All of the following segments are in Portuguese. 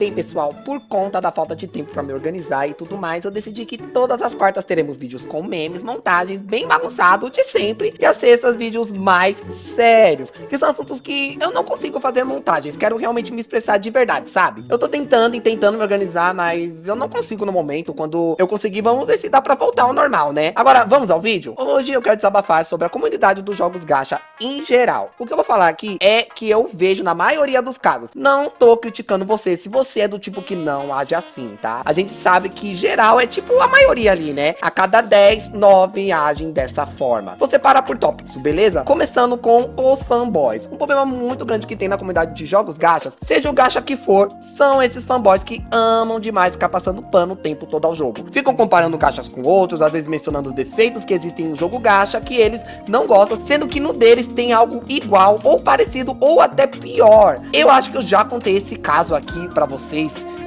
Bem, pessoal, por conta da falta de tempo pra me organizar e tudo mais, eu decidi que todas as quartas teremos vídeos com memes, montagens, bem bagunçado de sempre, e às sextas vídeos mais sérios, que são assuntos que eu não consigo fazer montagens, quero realmente me expressar de verdade, sabe? Eu tô tentando me organizar, mas eu não consigo no momento. Quando eu conseguir, vamos ver se dá pra voltar ao normal, né? Agora, vamos ao vídeo? Hoje eu quero desabafar sobre a comunidade dos jogos gacha em geral. O que eu vou falar aqui é que eu vejo na maioria dos casos. Não tô criticando você, se você é do tipo que não age assim, tá? A gente sabe que geral é tipo a maioria ali, né? A cada 10, 9 agem dessa forma. Vou separar por tópicos, beleza? Começando com os fanboys. Um problema muito grande que tem na comunidade de jogos gachas, seja o gacha que for, são esses fanboys que amam demais ficar passando pano o tempo todo ao jogo. Ficam comparando gachas com outros, às vezes mencionando os defeitos que existem no jogo gacha, que eles não gostam, sendo que no deles tem algo igual, ou parecido, ou até pior. Eu acho que eu já contei esse caso aqui pra vocês,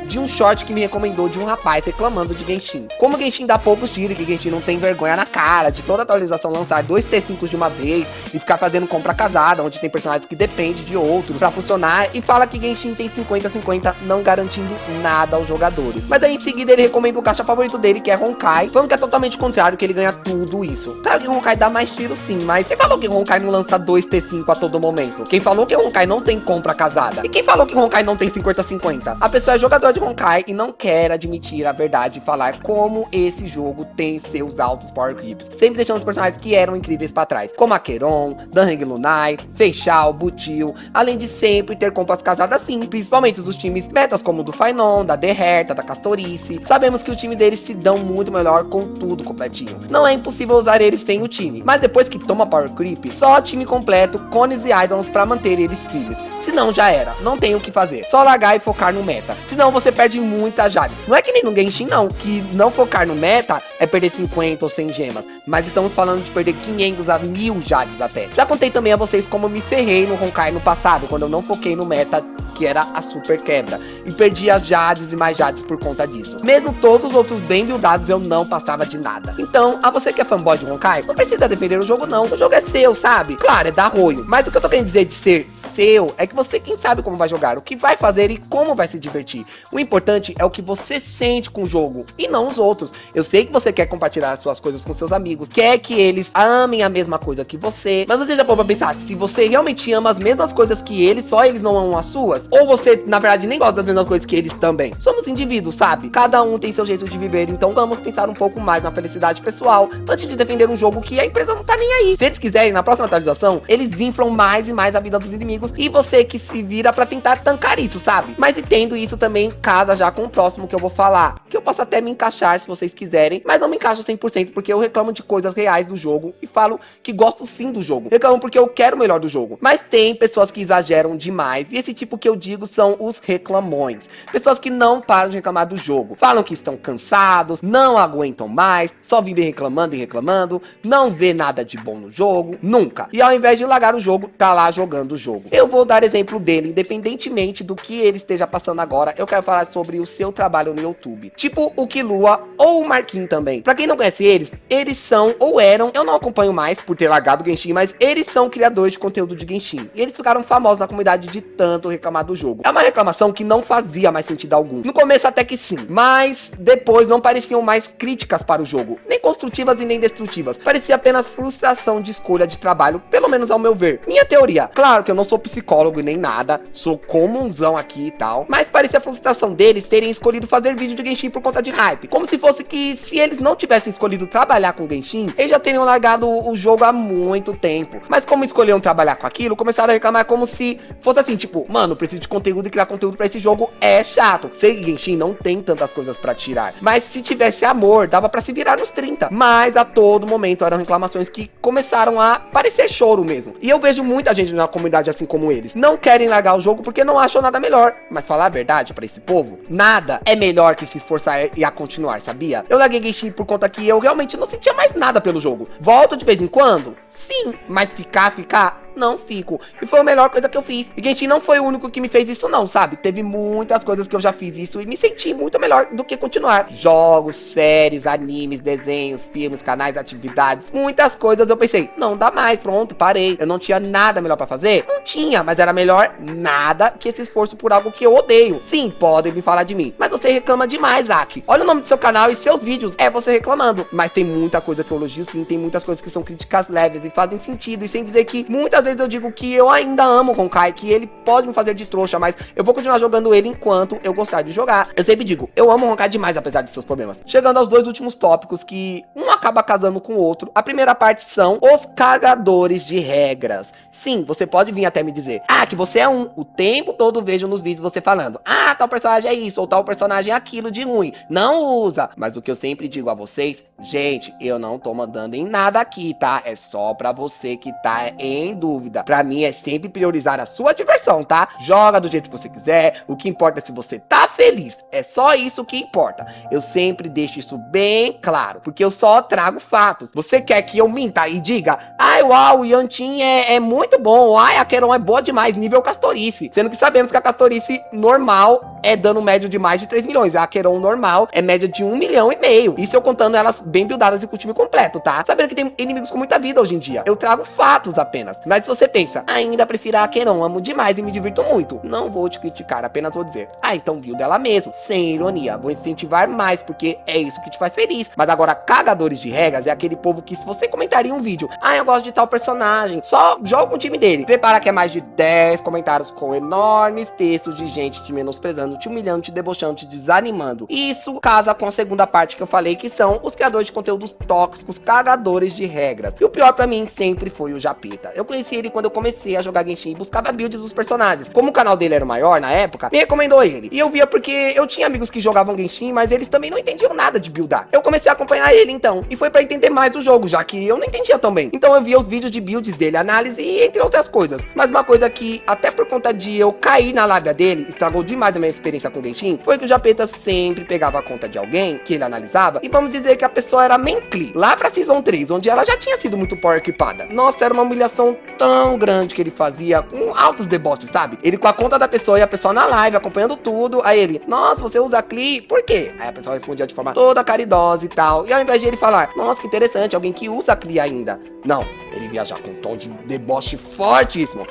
de um short que me recomendou de um rapaz reclamando de Genshin. Como Genshin dá poucos tiros, que Genshin não tem vergonha na cara de toda atualização lançar 2 T5 de uma vez e ficar fazendo compra casada, onde tem personagens que dependem de outros pra funcionar, e fala que Genshin tem 50-50, não garantindo nada aos jogadores. Mas aí em seguida ele recomenda o gacha favorito dele, que é Honkai, falando que é totalmente contrário, que ele ganha tudo isso. Claro que Honkai dá mais tiro sim, mas quem falou que Honkai não lança 2 T5 a todo momento? Quem falou que Honkai não tem compra casada? E quem falou que Honkai não tem 50-50? A pessoa é jogadora de Honkai e não quer admitir a verdade e falar como esse jogo tem seus altos power creeps, sempre deixando os personagens que eram incríveis pra trás, como Acheron, Danheng Lunai, Feixiao, Butil, além de sempre ter compras casadas sim, principalmente os times metas como o do Fainon, da Derreta, da Castorice. Sabemos que o time deles se dão muito melhor com tudo completinho, não é impossível usar eles sem o time, mas depois que toma power creep, só time completo, cones e idons pra manter eles firmes, senão já era, não tem o que fazer, só largar e focar no meta, senão você perde muitas Jades. Não é que nem no Genshin não, que não focar no meta é perder 50 ou 100 gemas, mas estamos falando de perder 500 a 1000 Jades até. Já contei também a vocês como eu me ferrei no Honkai no passado, quando eu não foquei no meta, que era a super quebra, e perdi as Jades e mais Jades por conta disso. Mesmo todos os outros bem buildados, eu não passava de nada. Então, a você que é fanboy de Honkai, não precisa defender o jogo não, o jogo é seu, sabe? Claro, é da roio, mas o que eu tô querendo dizer de ser seu, é que você quem sabe como vai jogar, o que vai fazer e como vai se divertir. O importante é o que você sente com o jogo, e não os outros. Eu sei que você quer compartilhar suas coisas com seus amigos, quer que eles amem a mesma coisa que você, mas você já pode pensar, se você realmente ama as mesmas coisas que eles, só eles não amam as suas? Ou você, na verdade, nem gosta das mesmas coisas que eles também? Somos indivíduos, sabe? Cada um tem seu jeito de viver, então vamos pensar um pouco mais na felicidade pessoal, antes de defender um jogo que a empresa não tá nem aí. Se eles quiserem, na próxima atualização, eles inflam mais e mais a vida dos inimigos, e você que se vira pra tentar tancar isso, sabe? Mas entendo isso também casa já com o próximo que eu vou falar, que eu posso até me encaixar se vocês quiserem, mas não me encaixo 100% porque eu reclamo de coisas reais do jogo e falo que gosto sim do jogo, reclamo porque eu quero o melhor do jogo, mas tem pessoas que exageram demais, e esse tipo que eu digo são os reclamões, pessoas que não param de reclamar do jogo, falam que estão cansados, não aguentam mais, só vivem reclamando e reclamando, não vê nada de bom no jogo, nunca, e ao invés de largar o jogo, tá lá jogando o jogo. Eu vou dar exemplo dele, independentemente do que ele esteja passando agora, eu quero falar sobre o seu trabalho no YouTube, tipo o Killua ou o Marquinhos também. Pra quem não conhece eles são ou eram, eu não acompanho mais por ter largado o Genshin, mas eles são criadores de conteúdo de Genshin, e eles ficaram famosos na comunidade de tanto reclamar do jogo. É uma reclamação que não fazia mais sentido algum, no começo até que sim, mas depois não pareciam mais críticas para o jogo, nem construtivas e nem destrutivas, parecia apenas frustração de escolha de trabalho, pelo menos ao meu ver. Minha teoria, claro que eu não sou psicólogo e nem nada, sou comunzão aqui e tal, mas parecia a frustração deles terem escolhido fazer vídeo de Genshin por conta de hype, como se fosse que se eles não tivessem escolhido trabalhar com Genshin, eles já teriam largado o jogo há muito tempo, mas como escolheram trabalhar com aquilo, começaram a reclamar como se fosse assim, tipo, mano, preciso de conteúdo e criar conteúdo pra esse jogo é chato. Sei que Genshin não tem tantas coisas pra tirar, mas se tivesse amor, dava pra se virar nos 30, mas a todo momento eram reclamações que começaram a parecer choro mesmo, e eu vejo muita gente na comunidade assim como eles, não querem largar o jogo porque não acham nada melhor, mas falar a verdade pra esse povo, nada é melhor que se esforçar e a continuar, sabia? Eu larguei Genshin por conta que eu realmente não sentia mais nada pelo jogo, volto de vez em quando? Sim, mas ficar, Não fico. E foi a melhor coisa que eu fiz. E Genshin não foi o único que me fez isso não, sabe? Teve muitas coisas que eu já fiz isso e me senti muito melhor do que continuar. Jogos, séries, animes, desenhos, filmes, canais, atividades, muitas coisas eu pensei, não dá mais, pronto, parei. Eu não tinha nada melhor pra fazer? Não tinha, mas era melhor nada que esse esforço por algo que eu odeio. Sim, podem vir falar de mim, mas você reclama demais, Aki. Olha o nome do seu canal e seus vídeos, é você reclamando. Mas tem muita coisa que eu elogio, sim, tem muitas coisas que são críticas leves e fazem sentido, e sem dizer que muitas vezes eu digo que eu ainda amo o Honkai, que ele pode me fazer de trouxa, mas eu vou continuar jogando ele enquanto eu gostar de jogar. Eu sempre digo, eu amo o Honkai demais, apesar de seus problemas. Chegando aos dois últimos tópicos, que um acaba casando com o outro. A primeira parte são os cagadores de regras. Sim, você pode vir até me dizer, que você é um. O tempo todo vejo nos vídeos você falando, tal personagem é isso, ou tal personagem é aquilo de ruim. Não usa. Mas o que eu sempre digo a vocês, gente, eu não tô mandando em nada aqui, tá? É só pra você que tá em dúvida. Pra mim é sempre priorizar a sua diversão, tá? Joga do jeito que você quiser. O que importa é se você tá feliz. É só isso que importa. Eu sempre deixo isso bem claro, porque eu só trago fatos. Você quer que eu minta e diga, uau, o Yantin é muito bom, a Queiron é boa demais, nível Castorice. Sendo que sabemos que a Castorice normal é dano médio de mais de 3 milhões. A Queiron normal é média de 1,5 milhão. Isso eu contando elas bem buildadas e com o time completo, tá? Sabendo que tem inimigos com muita vida hoje em dia. Eu trago fatos apenas. Mas se você pensa, ainda prefiro a Queiron, amo demais e me divirto muito, não vou te criticar, apenas vou dizer, então build ela mesmo, sem ironia. Vou incentivar mais, porque é isso que te faz feliz. Mas agora, cagadores de regras é aquele povo que se você comentaria em um vídeo, eu gosto de tal personagem, só joga com o time dele. Prepara que é mais de 10 comentários com enormes textos de gente te menosprezando, te humilhando, te debochando, te desanimando. Isso casa com a segunda parte que eu falei, que são os criadores de conteúdos tóxicos, cagadores de regras. E o pior pra mim sempre foi o Japeta. Eu conheci ele quando eu comecei a jogar Genshin e buscava builds dos personagens. Como o canal dele era o maior na época, me recomendou ele. E eu via porque eu tinha amigos que jogavam Genshin, mas eles também não entendiam nada de buildar. Eu comecei a acompanhar ele então, e foi pra entender mais o jogo, já que eu não entendia tão bem. Então eu via os vídeos de builds dele, análise e entre outras coisas. Mas uma coisa que, até por conta de eu cair na lábia dele, estragou demais a minha experiência com Genshin, foi que o Japeta sempre pegava a conta de alguém que ele analisava, e vamos dizer que a pessoa era Mencli, lá pra Season 3, onde ela já tinha sido muito power equipada. Nossa, era uma humilhação tão grande que ele fazia, com altos deboches, sabe? Ele com a conta da pessoa e a pessoa na live, acompanhando tudo, aí ele, nossa, você usa Cli, por quê? Aí a pessoa respondia de forma toda caridosa e tal, e ao invés de ele falar, nossa, que interessante, alguém que usa Cli ainda. Não, ele viaja com um tom de deboche fortíssimo.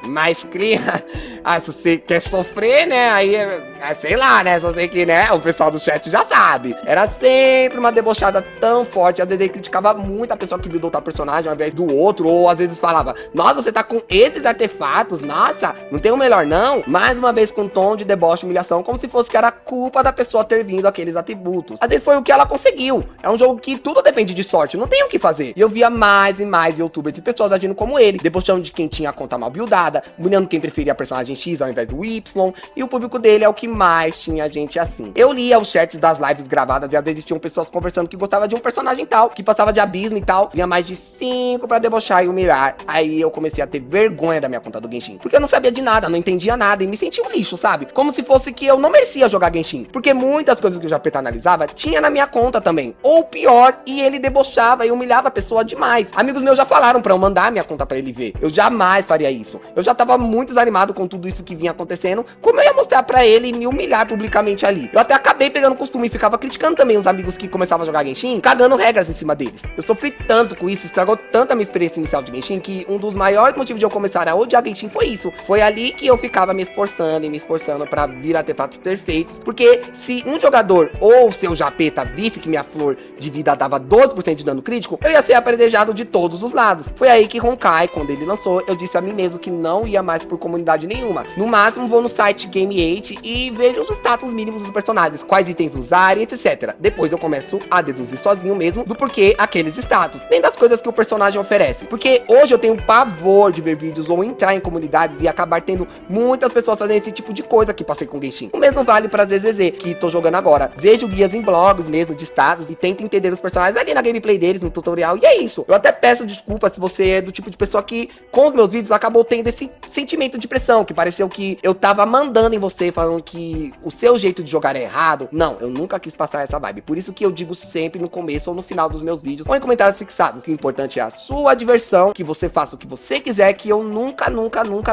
Mas Cli, se você quer sofrer, né, aí, sei lá, né, só sei que, né, o pessoal do chat já sabe. Era sempre uma debochada tão forte, às vezes ele criticava muito a pessoa que buildou tal personagem ao invés do outro, ou às vezes falava, nossa, você tá com esses artefatos, nossa, não tem o melhor não? Mais uma vez com um tom de deboche e humilhação, como se fosse que era culpa da pessoa ter vindo aqueles atributos. Às vezes foi o que ela conseguiu. É um jogo que tudo depende de sorte, não tem o que fazer. E eu via mais e mais youtubers e pessoas agindo como ele, debochando de quem tinha a conta mal buildada, bulhando quem preferia a personagem X ao invés do Y, e o público dele é o que mais tinha gente assim. Eu lia os chats das lives gravadas e às vezes tinham pessoas conversando que gostava de um personagem tal, que passava de abismo e tal, vinha mais de 5 pra debochar e humilhar. Aí eu comecei a ter vergonha da minha conta do Genshin, porque eu não sabia de nada, não entendia nada e me sentia um lixo, sabe? Como se fosse que eu não merecia jogar Genshin, porque muitas coisas que o Japeta analisava tinha na minha conta também, ou pior, e ele debochava e humilhava a pessoa demais. Amigos meus já falaram pra eu mandar minha conta pra ele ver, eu jamais faria isso. Eu já tava muito desanimado com tudo isso que vinha acontecendo, como eu ia mostrar pra ele e me humilhar publicamente ali? Eu até acabei pegando costume e ficava criticando também os amigos que começavam a jogar Genshin, cagando regras em cima deles. Eu sofri tanto com isso, estragou tanto a minha experiência inicial de Genshin, que um dos maiores motivos de eu começar a odiar Genshin foi isso. Foi ali que eu ficava me esforçando pra vir artefatos perfeitos, porque se um jogador ou seu Japeta visse que minha flor de vida dava 12% de dano crítico, eu ia ser apredejado de todos os lados. Foi aí que Honkai, quando ele lançou, eu disse a mim mesmo que não ia mais por comunidade nenhuma. No máximo vou no site Game8 e vejo os status mínimos dos personagens, quais itens usar e etc. Depois eu começo a deduzir sozinho mesmo do porquê aqueles status, nem das coisas que o personagem oferece. Porque hoje eu tenho pavor de ver vídeos ou entrar em comunidades e acabar tendo muitas pessoas fazendo esse tipo de coisa que passei com Genshin. O mesmo vale pra ZZZ, que tô jogando agora. Vejo guias em blogs mesmo, de status, e tento entender os personagens ali na gameplay deles, no tutorial, e é isso. Eu até peço desculpa se você é do tipo de pessoa que, com os meus vídeos, acabou tendo esse sentimento de pressão, que pareceu que eu tava mandando em você você falando que o seu jeito de jogar é errado. Não, eu nunca quis passar essa vibe. Por isso que eu digo sempre no começo ou no final dos meus vídeos, ou em comentários fixados, que o importante é a sua diversão, que você faça o que você quiser, que eu nunca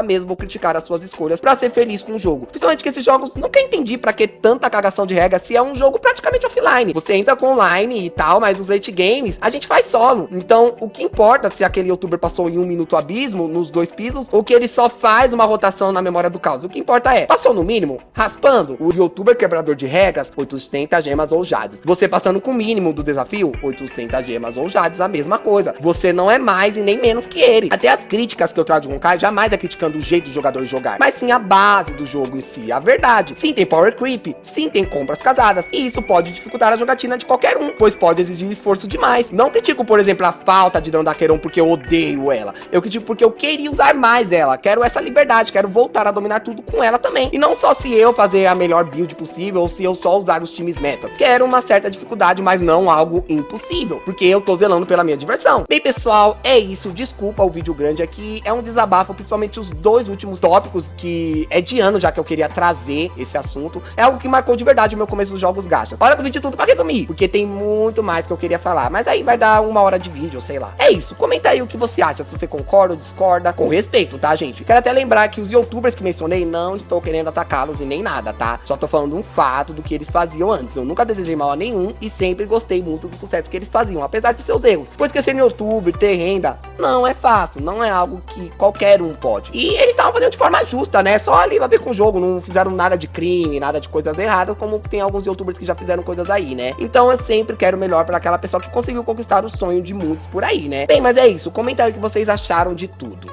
mesmo vou criticar as suas escolhas pra ser feliz com o jogo. Principalmente que esses jogos, nunca entendi pra que tanta cagação de regra se é um jogo praticamente offline. Você entra com online e tal, mas os late games, a gente faz solo. Então, o que importa se aquele youtuber passou em 1 minuto abismo, nos 2 pisos, ou que ele só faz uma rotação na memória do caos. O que importa é, passou no mínimo, raspando, o youtuber quebrador de regras, 800 gemas ou jades. Você passando com o mínimo do desafio, 800 gemas ou jades, a mesma coisa. Você não é mais e nem menos que ele. Até as críticas que eu trago de Honkai jamais é criticando o jeito do jogador jogar, mas sim a base do jogo em si, a verdade. Sim, tem power creep, sim, tem compras casadas, e isso pode dificultar a jogatina de qualquer um, pois pode exigir esforço demais. Não critico, por exemplo, a falta de dano da Queiron porque eu odeio ela. Eu critico porque eu queria usar mais ela, quero essa liberdade, quero voltar a dominar tudo com ela também. E não só se eu fazer a melhor build possível ou se eu só usar os times metas. Quero uma certa dificuldade, mas não algo impossível, porque eu tô zelando pela minha diversão. Bem, pessoal, é isso. Desculpa o vídeo grande aqui, é um desabafo, principalmente os 2 últimos tópicos, que é de ano já que eu queria trazer esse assunto. É algo que marcou de verdade o meu começo dos jogos gachas. Olha pro vídeo tudo pra resumir, porque tem muito mais que eu queria falar, mas aí vai dar 1 hora de vídeo, sei lá. É isso, comenta aí o que você acha, se você concorda ou discorda, com respeito, tá, gente? Quero até lembrar que os youtubers que mencionei, não estou querendo atacá-los e nem nada, tá? Só tô falando um fato do que eles faziam antes. Eu nunca desejei mal a nenhum e sempre gostei muito do sucesso que eles faziam, apesar de seus erros. Pois que ser youtuber, ter renda, não é fácil, não é algo que qualquer um pode. E eles estavam fazendo de forma justa, né? Só ali a ver com o jogo, não fizeram nada de crime, nada de coisas erradas, como tem alguns youtubers que já fizeram coisas aí, né? Então eu sempre quero o melhor para aquela pessoa que conseguiu conquistar o sonho de muitos por aí, né? Bem, mas é isso, comenta aí o que vocês acharam de tudo.